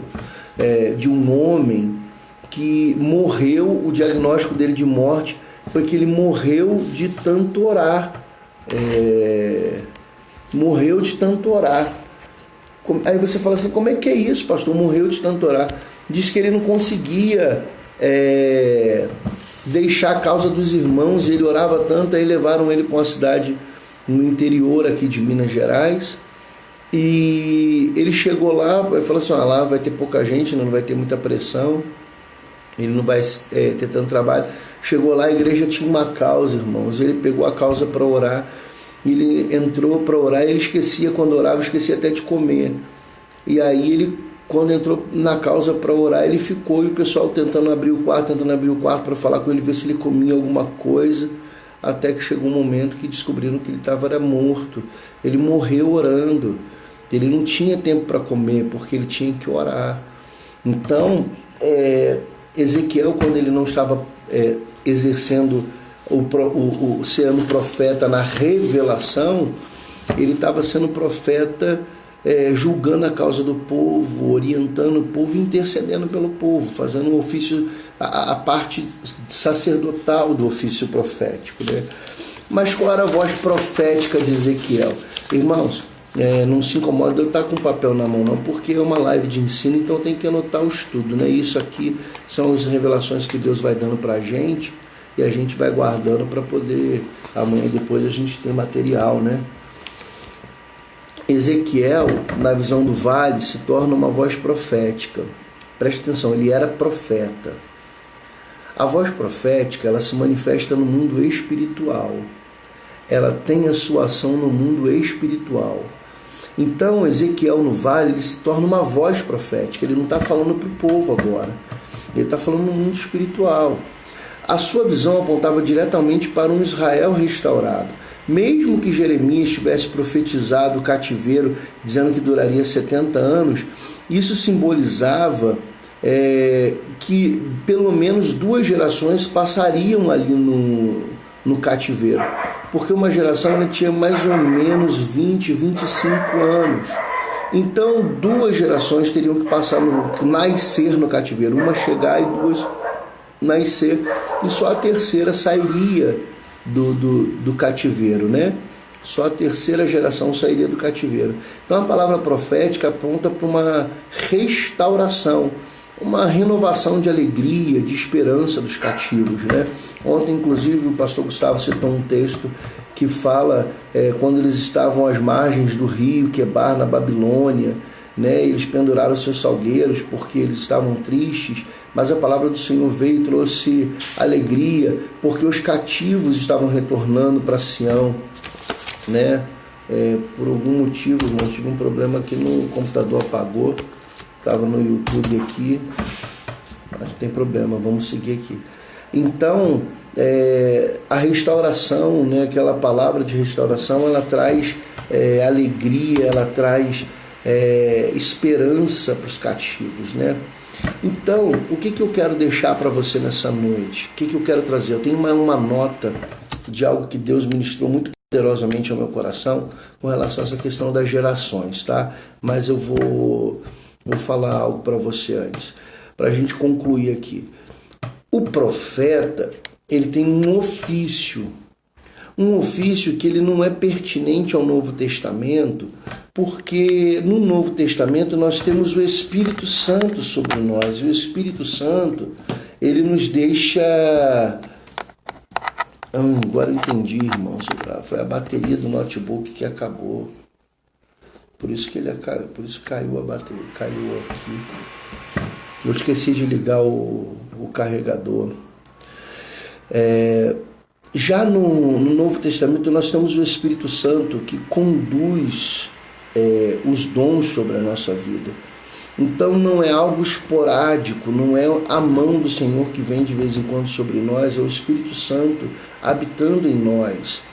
Speaker 1: de um homem que morreu. O diagnóstico dele de morte foi que ele morreu de tanto orar. Morreu de tanto orar. Aí você fala assim: como é que é isso, pastor? Morreu de tanto orar. Diz que ele não conseguia deixar a causa dos irmãos, ele orava tanto. Aí levaram ele para uma cidade no interior aqui de Minas Gerais, e ele chegou lá e falou assim: lá vai ter pouca gente, não vai ter muita pressão, ele não vai ter tanto trabalho. Chegou lá, a igreja tinha uma causa, irmãos. Ele pegou a causa para orar, ele entrou para orar, ele esquecia, quando orava, esquecia até de comer. E aí ele, quando entrou na causa para orar, ele ficou, e o pessoal tentando abrir o quarto para falar com ele, ver se ele comia alguma coisa, até que chegou um momento que descobriram que ele estava morto. Ele morreu orando, ele não tinha tempo para comer, porque ele tinha que orar. Então, Ezequiel, quando ele não estava exercendo sendo profeta na revelação, ele estava sendo profeta julgando a causa do povo, orientando o povo, intercedendo pelo povo, fazendo um ofício, a parte sacerdotal do ofício profético, né? Mas qual era a voz profética de Ezequiel? Irmãos, não se incomoda de eu estar com papel na mão, não, porque é uma live de ensino, então tem que anotar o estudo, né? Isso aqui são as revelações que Deus vai dando para a gente, e a gente vai guardando para poder, amanhã depois a gente ter material, né? Ezequiel, na visão do vale, se torna uma voz profética. Preste atenção, ele era profeta. A voz profética, ela se manifesta no mundo espiritual. Ela tem a sua ação no mundo espiritual. Então, Ezequiel no vale, ele se torna uma voz profética. Ele não está falando para o povo agora. Ele está falando no mundo espiritual. A sua visão apontava diretamente para um Israel restaurado. Mesmo que Jeremias tivesse profetizado o cativeiro, dizendo que duraria 70 anos, isso simbolizava que pelo menos 2 gerações passariam ali no cativeiro, porque uma geração tinha mais ou menos 20, 25 anos. Então, 2 gerações teriam que nascer no cativeiro, uma chegar e 2 nascer, e só a terceira sairia do cativeiro, né? Só a terceira geração sairia do cativeiro. Então a palavra profética aponta para uma restauração, uma renovação de alegria, de esperança dos cativos, né? Ontem, inclusive, o pastor Gustavo citou um texto que fala quando eles estavam às margens do rio Quebar, na Babilônia, né? Eles penduraram seus salgueiros porque eles estavam tristes, mas a palavra do Senhor veio e trouxe alegria, porque os cativos estavam retornando para Sião, né? Por algum motivo, irmãos, tive um problema aqui no computador, apagou, estava no YouTube aqui, mas não tem problema, vamos seguir aqui. Então, a restauração, né? Aquela palavra de restauração, ela traz alegria, ela traz esperança para os cativos, né? Então, o que eu quero deixar para você nessa noite? O que eu quero trazer? Eu tenho uma nota de algo que Deus ministrou muito poderosamente ao meu coração com relação a essa questão das gerações, tá? Mas eu vou falar algo para você antes, para a gente concluir aqui. O profeta, ele tem um ofício que ele não é pertinente ao Novo Testamento, porque no Novo Testamento nós temos o Espírito Santo sobre nós, e o Espírito Santo, ele nos deixa... Agora eu entendi, irmãos, foi a bateria do notebook que acabou, por isso caiu a bateria, caiu aqui. Eu esqueci de ligar o carregador. Já no Novo Testamento nós temos o Espírito Santo que conduz os dons sobre a nossa vida. Então não é algo esporádico, não é a mão do Senhor que vem de vez em quando sobre nós, é o Espírito Santo habitando em nós.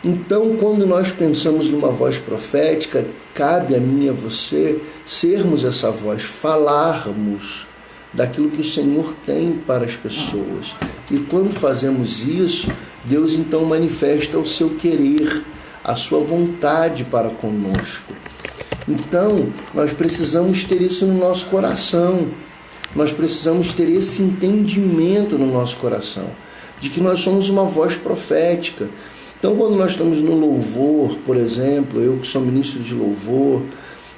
Speaker 1: Então, quando nós pensamos numa voz profética, cabe a mim e a você sermos essa voz, falarmos daquilo que o Senhor tem para as pessoas. E quando fazemos isso, Deus então manifesta o seu querer, a sua vontade para conosco. Então, nós precisamos ter isso no nosso coração, nós precisamos ter esse entendimento no nosso coração, de que nós somos uma voz profética. Então, quando nós estamos no louvor, por exemplo, eu que sou ministro de louvor,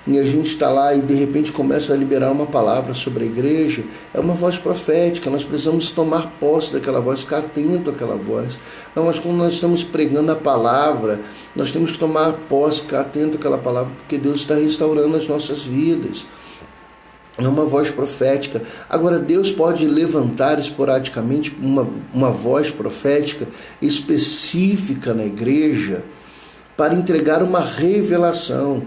Speaker 1: e a gente está lá e de repente começa a liberar uma palavra sobre a igreja, é uma voz profética, nós precisamos tomar posse daquela voz, ficar atento àquela voz. Não, mas quando nós estamos pregando a palavra, nós temos que tomar posse, ficar atento àquela palavra, porque Deus está restaurando as nossas vidas. É uma voz profética. Agora, Deus pode levantar esporadicamente uma voz profética específica na igreja para entregar uma revelação.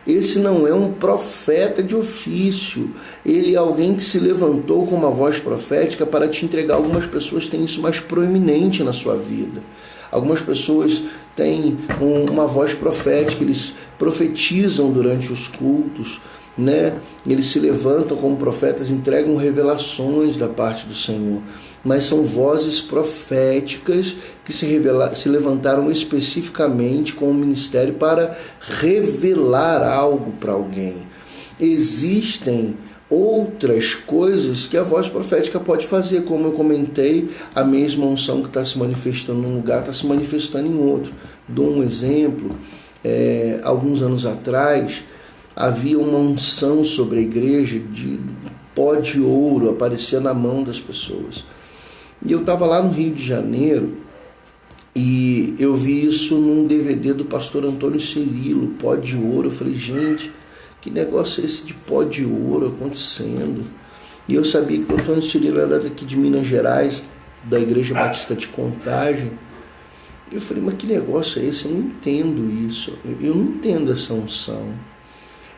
Speaker 1: Esse não é um profeta de ofício, ele é alguém que se levantou com uma voz profética para te entregar. Algumas pessoas têm isso mais proeminente na sua vida. Algumas pessoas têm uma voz profética, eles profetizam durante os cultos, né? Eles se levantam como profetas, entregam revelações da parte do Senhor. Mas são vozes proféticas que se levantaram especificamente com o ministério para revelar algo para alguém. Existem outras coisas que a voz profética pode fazer, como eu comentei, a mesma unção que está se manifestando num lugar está se manifestando em outro. Dou um exemplo, alguns anos atrás havia uma unção sobre a igreja de pó de ouro, aparecia na mão das pessoas. E eu estava lá no Rio de Janeiro e eu vi isso num DVD do pastor Antônio Cirilo, pó de ouro. Eu falei, gente, que negócio é esse de pó de ouro acontecendo? E eu sabia que o Antônio Cirilo era daqui de Minas Gerais, da Igreja Batista de Contagem. E eu falei, mas que negócio é esse? Eu não entendo isso, eu não entendo essa unção.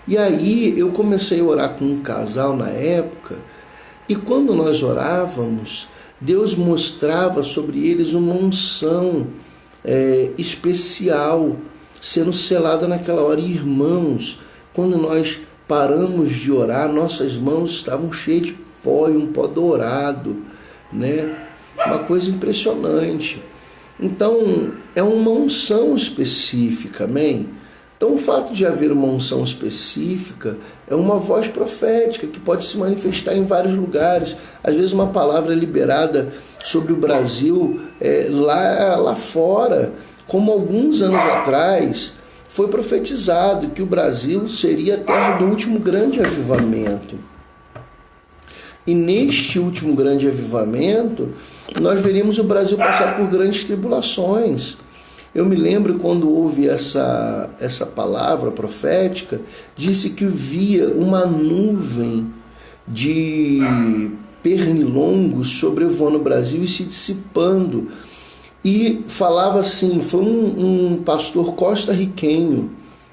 Speaker 1: E aí eu comecei a orar com um casal na época, e quando nós orávamos, Deus mostrava sobre eles uma unção especial, sendo selada naquela hora. E, irmãos, quando nós paramos de orar, nossas mãos estavam cheias de pó, e um pó dourado, né? Uma coisa impressionante. Então, é uma unção específica, amém? Então, o fato de haver uma unção específica é uma voz profética que pode se manifestar em vários lugares. Às vezes, uma palavra é liberada sobre o Brasil lá fora, como alguns anos atrás foi profetizado que o Brasil seria a terra do último grande avivamento. E neste último grande avivamento, nós veríamos o Brasil passar por grandes tribulações. Eu me lembro quando houve essa palavra profética, disse que via uma nuvem de pernilongos sobrevoando o Brasil e se dissipando. E falava assim, foi um pastor costarriquenho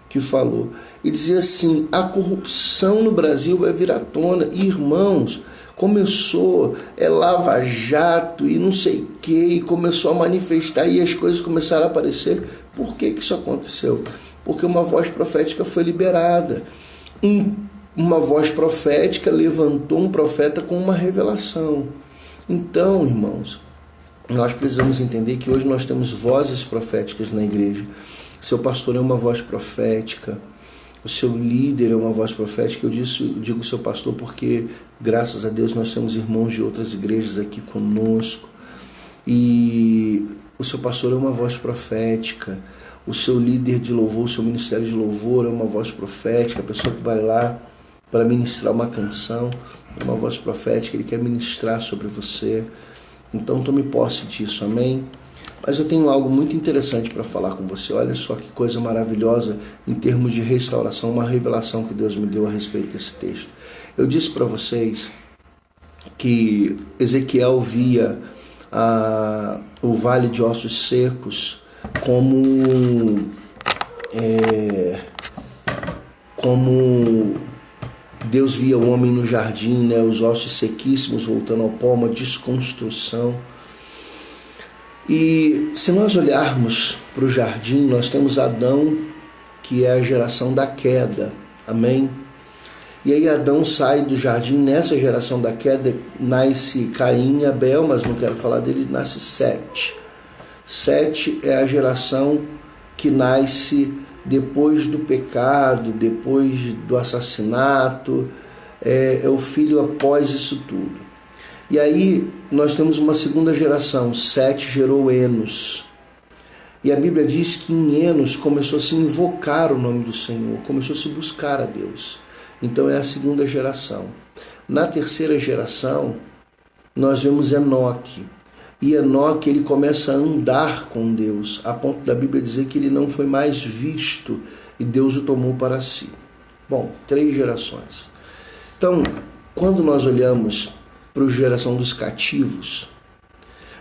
Speaker 1: que falou, e dizia assim, a corrupção no Brasil vai vir à tona. E, irmãos, começou Lava Jato e não sei o que, e começou a manifestar e as coisas começaram a aparecer. Por que isso aconteceu? Porque uma voz profética foi liberada. Uma voz profética levantou um profeta com uma revelação. Então, irmãos, nós precisamos entender que hoje nós temos vozes proféticas na igreja. Seu pastor é uma voz profética, o seu líder é uma voz profética. Eu digo seu pastor porque, graças a Deus, nós temos irmãos de outras igrejas aqui conosco. E o seu pastor é uma voz profética. O seu líder de louvor, o seu ministério de louvor é uma voz profética. A pessoa que vai lá para ministrar uma canção é uma voz profética. Ele quer ministrar sobre você. Então tome posse disso, amém? Mas eu tenho algo muito interessante para falar com você. Olha só que coisa maravilhosa em termos de restauração, uma revelação que Deus me deu a respeito desse texto. Eu disse para vocês que Ezequiel via o vale de ossos secos como Deus via o homem no jardim, né? Os ossos sequíssimos voltando ao pó, uma desconstrução. E se nós olharmos para o jardim, nós temos Adão, que é a geração da queda, amém? E aí Adão sai do jardim, nessa geração da queda nasce Caim e Abel, mas não quero falar dele, nasce Sete. Sete é a geração que nasce depois do pecado, depois do assassinato, é o filho após isso tudo. E aí nós temos uma segunda geração, Sete gerou Enos. E a Bíblia diz que em Enos começou a se invocar o nome do Senhor, começou a se buscar a Deus. Então é a segunda geração. Na terceira geração, nós vemos Enoque. E Enoque, ele começa a andar com Deus, a ponto da Bíblia dizer que ele não foi mais visto e Deus o tomou para si. Bom, 3 gerações. Então, quando nós olhamos para a geração dos cativos,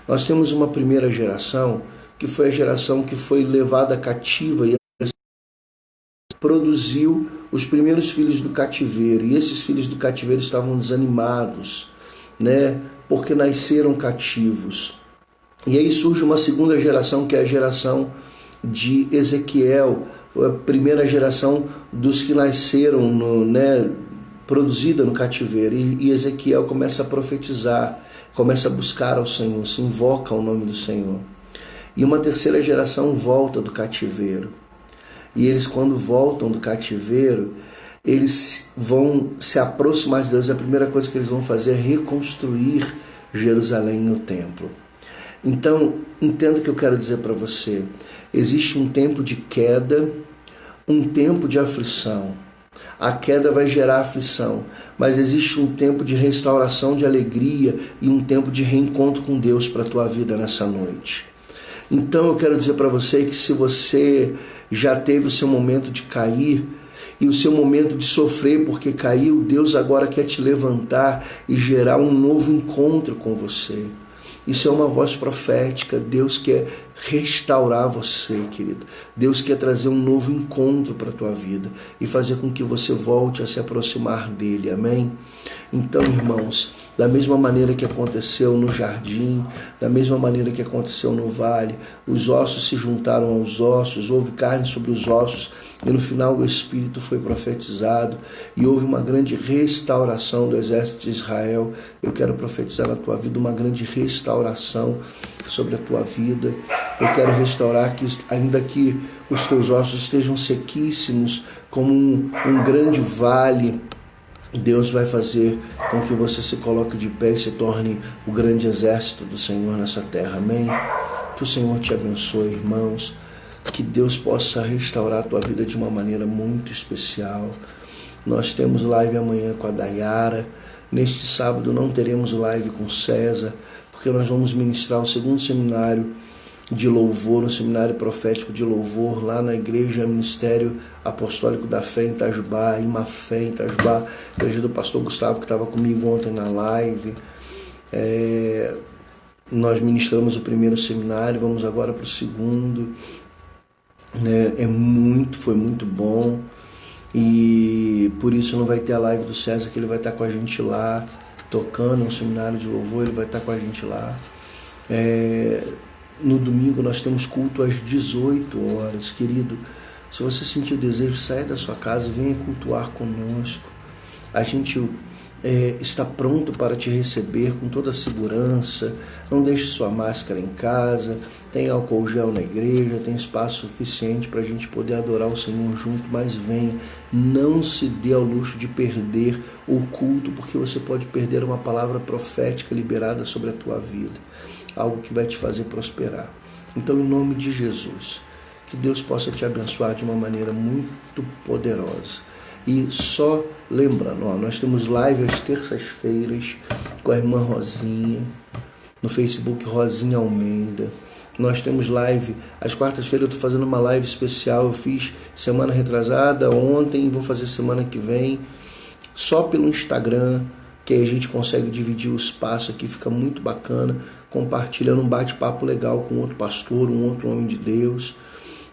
Speaker 1: nós temos uma primeira geração, que foi a geração que foi levada cativa e produziu os primeiros filhos do cativeiro. E esses filhos do cativeiro estavam desanimados, né? Porque nasceram cativos. E aí surge uma segunda geração, que é a geração de Ezequiel, a primeira geração dos que nasceram produzida no cativeiro. E Ezequiel começa a profetizar, começa a buscar ao Senhor, se invoca ao nome do Senhor. E uma terceira geração volta do cativeiro. E eles, quando voltam do cativeiro, eles vão se aproximar de Deus. A primeira coisa que eles vão fazer é reconstruir Jerusalém no templo. Então, entenda o que eu quero dizer para você. Existe um tempo de queda, um tempo de aflição. A queda vai gerar aflição, mas existe um tempo de restauração, de alegria e um tempo de reencontro com Deus para a tua vida nessa noite. Então eu quero dizer para você que se você já teve o seu momento de cair e o seu momento de sofrer porque caiu, Deus agora quer te levantar e gerar um novo encontro com você. Isso é uma voz profética. Deus quer restaurar você, querido. Deus quer trazer um novo encontro para a tua vida e fazer com que você volte a se aproximar dele, amém? Então, irmãos, da mesma maneira que aconteceu no jardim, da mesma maneira que aconteceu no vale. Os ossos se juntaram aos ossos, houve carne sobre os ossos, e no final o Espírito foi profetizado, e houve uma grande restauração do exército de Israel. Eu quero profetizar na tua vida uma grande restauração sobre a tua vida. Eu quero restaurar que, ainda que os teus ossos estejam sequíssimos, como um grande vale, Deus vai fazer com que você se coloque de pé e se torne o grande exército do Senhor nessa terra. Amém? Que o Senhor te abençoe, irmãos. Que Deus possa restaurar a tua vida de uma maneira muito especial. Nós temos live amanhã com a Dayara. Neste sábado não teremos live com César, porque nós vamos ministrar o segundo seminário de louvor, um seminário profético de louvor, lá na igreja Ministério Apostólico da Fé em Itajubá, Imafé em Itajubá, igreja do pastor Gustavo, que estava comigo ontem na live. Nós ministramos o primeiro seminário, vamos agora para o segundo. Foi muito bom, e por isso não vai ter a live do César, que ele vai estar com a gente lá, tocando um seminário de louvor, ele vai estar com a gente lá. No domingo nós temos culto às 18 horas, querido. Se você sentir o desejo, saia da sua casa e venha cultuar conosco. A gente está pronto para te receber com toda a segurança. Não deixe sua máscara em casa, tem álcool gel na igreja, tem espaço suficiente para a gente poder adorar o Senhor junto, mas venha. Não se dê ao luxo de perder o culto, porque você pode perder uma palavra profética liberada sobre a tua vida, algo que vai te fazer prosperar. Então, em nome de Jesus, que Deus possa te abençoar de uma maneira muito poderosa. E só lembrando, nós temos live às terças-feiras com a irmã Rosinha, no Facebook Rosinha Almeida. Nós temos live às quartas-feiras. Eu estou fazendo uma live especial, eu fiz semana retrasada, ontem, e vou fazer semana que vem, só pelo Instagram, que aí a gente consegue dividir o espaço aqui, fica muito bacana, compartilhando um bate-papo legal com outro pastor, um outro homem de Deus.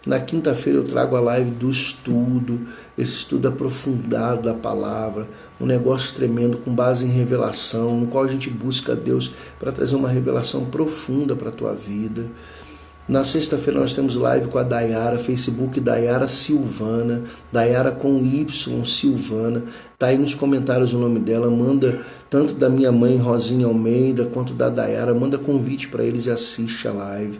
Speaker 1: Na quinta-feira eu trago a live do estudo, esse estudo aprofundado da palavra, um negócio tremendo com base em revelação, no qual a gente busca a Deus para trazer uma revelação profunda para a tua vida. Na sexta-feira nós temos live com a Dayara, Facebook Dayara Silvana, Dayara com Y, Silvana. Está aí nos comentários o nome dela, manda tanto da minha mãe Rosinha Almeida quanto da Dayara, manda convite para eles e assiste a live.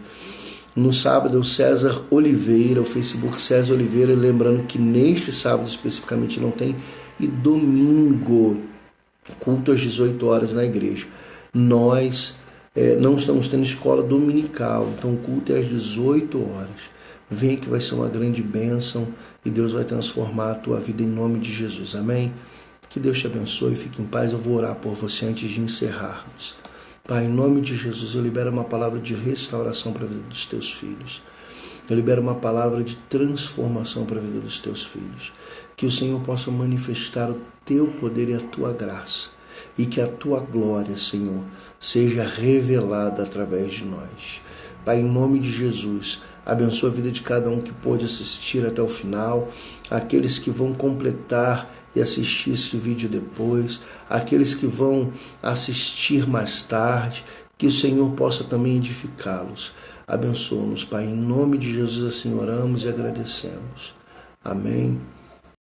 Speaker 1: No sábado, o César Oliveira, o Facebook César Oliveira, lembrando que neste sábado especificamente não tem, e domingo, culto às 18 horas na igreja. Nós não estamos tendo escola dominical, então o culto é às 18 horas. Vem que vai ser uma grande bênção e Deus vai transformar a tua vida em nome de Jesus, amém? Que Deus te abençoe, fique em paz. Eu vou orar por você antes de encerrarmos. Pai, em nome de Jesus, eu libero uma palavra de restauração para a vida dos teus filhos. Eu libero uma palavra de transformação para a vida dos teus filhos. Que o Senhor possa manifestar o teu poder e a tua graça. E que a tua glória, Senhor, seja revelada através de nós. Pai, em nome de Jesus, abençoa a vida de cada um que pôde assistir até o final, aqueles que vão completar e assistir esse vídeo depois, aqueles que vão assistir mais tarde, que o Senhor possa também edificá-los. Abençoa-nos, Pai, em nome de Jesus assim oramos e agradecemos. Amém.